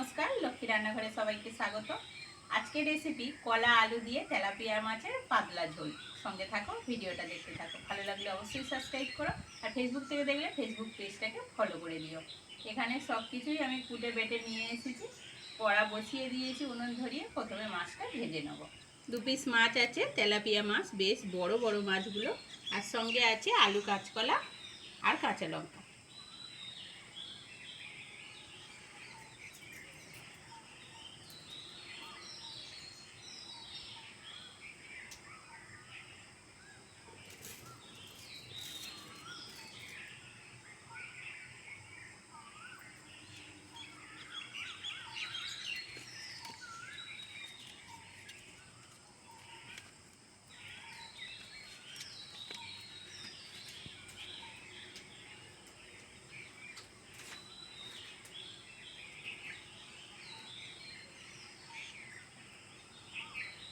নমস্কার, লক্ষ্মী রান্নাঘরে সবাইকে স্বাগত। আজকের রেসিপি কলা আলু দিয়ে তেলাপিয়া মাছের পাতলা ঝোল। সঙ্গে থাকো, ভিডিওটা দেখতে থাকো। ভালো লাগলে অবশ্যই সাবস্ক্রাইব করো, আর ফেসবুক থেকে দেখলে ফেসবুক পেজটাকে ফলো করে দিও। এখানে সব কিছুই আমি কুটে বেটে নিয়ে এসেছি। কড়া বসিয়ে দিয়েছি উনুন ধরিয়ে। প্রথমে মাছটা ভেজে নেব। 2 পিস মাছ আছে, তেলাপিয়া মাছ, বেশ বড় বড় মাছগুলো। আর সঙ্গে আছে আলু, কাঁচকলা আর কাঁচা লঙ্কা।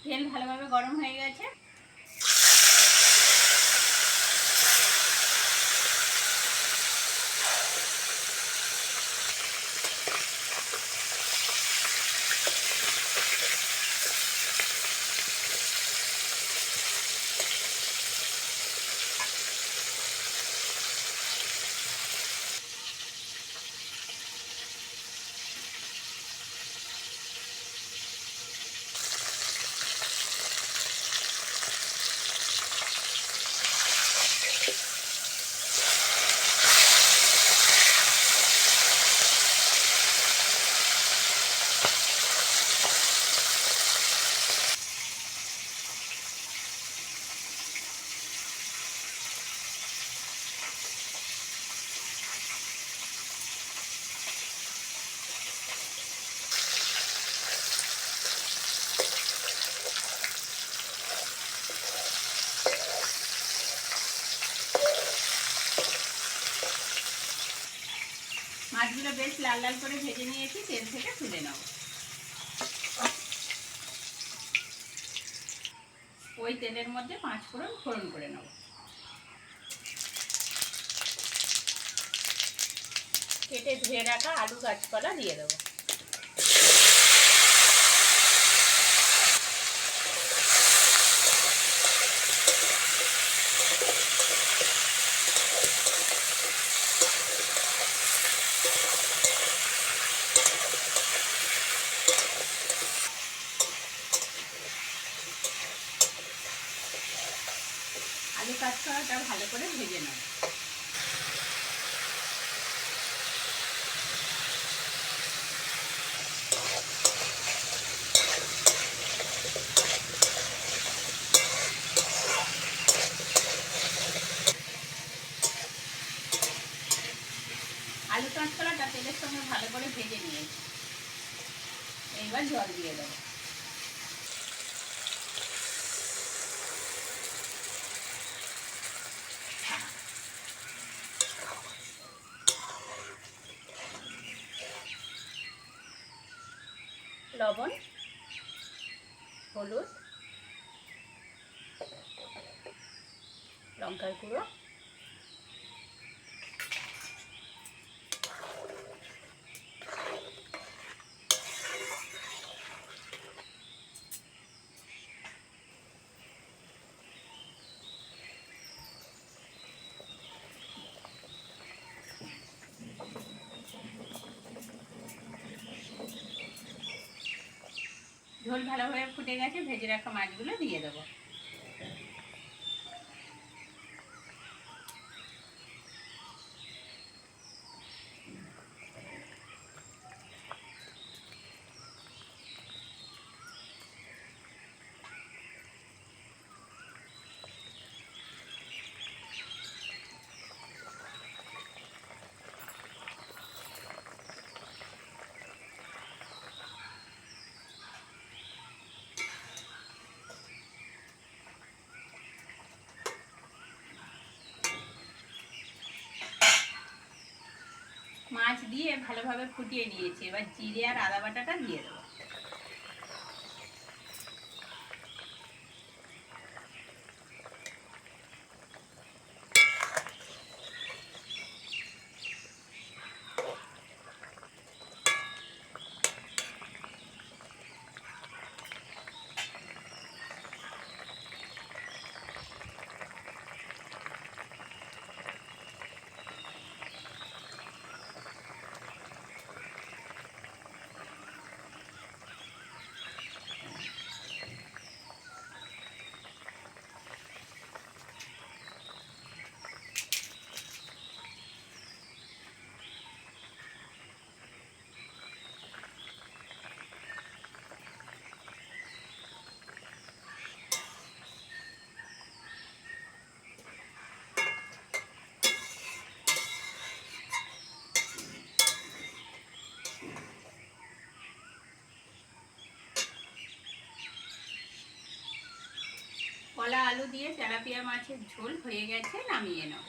তেল ভালোভাবে গরম হয়ে গেছে। মাছগুলো বেশ লাল লাল করে ভেজে নিয়েছি, তেল থেকে তুলে নেব। ওই তেলের মধ্যে 5 ফোড়ন করে নেব। কেটে ধুয়ে রাখা আলু, কাঁচকলা দিয়ে দেবো। আলু, কাঁচকলাটা ভালো করে ভেজে নেব। আলু, কাঁচকলাটা তেলের সঙ্গে ভালো করে ভেজে নিয়েছি। এইবার জল দিয়ে দেবো। লবণ, হলুদ, লঙ্কার গুঁড়ো, ঝোল ভালোভাবে ফুটে গেছে, ভেজে রাখা মাছগুলো দিয়ে দেবো। মাছ দিয়ে ভালোভাবে ফুটিয়ে নিয়েছি। এবার জিরে আর আদা বাটাটা দিয়ে দেবো। কলা আলু দিয়ে তেলাপিয়া মাছের ঝোল হয়ে গেছে, নামিয়ে নেব।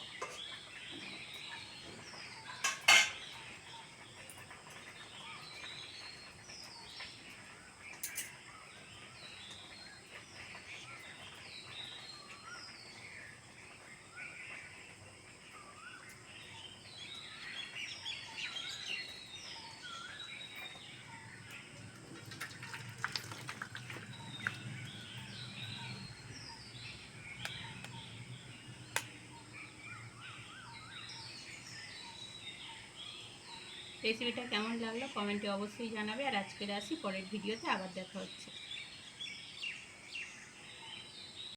রেসিপিটা কেমন লাগলো কমেন্টে অবশ্যই জানাবে। আর আজকের আসি, পরের ভিডিওতে আবার দেখা হচ্ছে।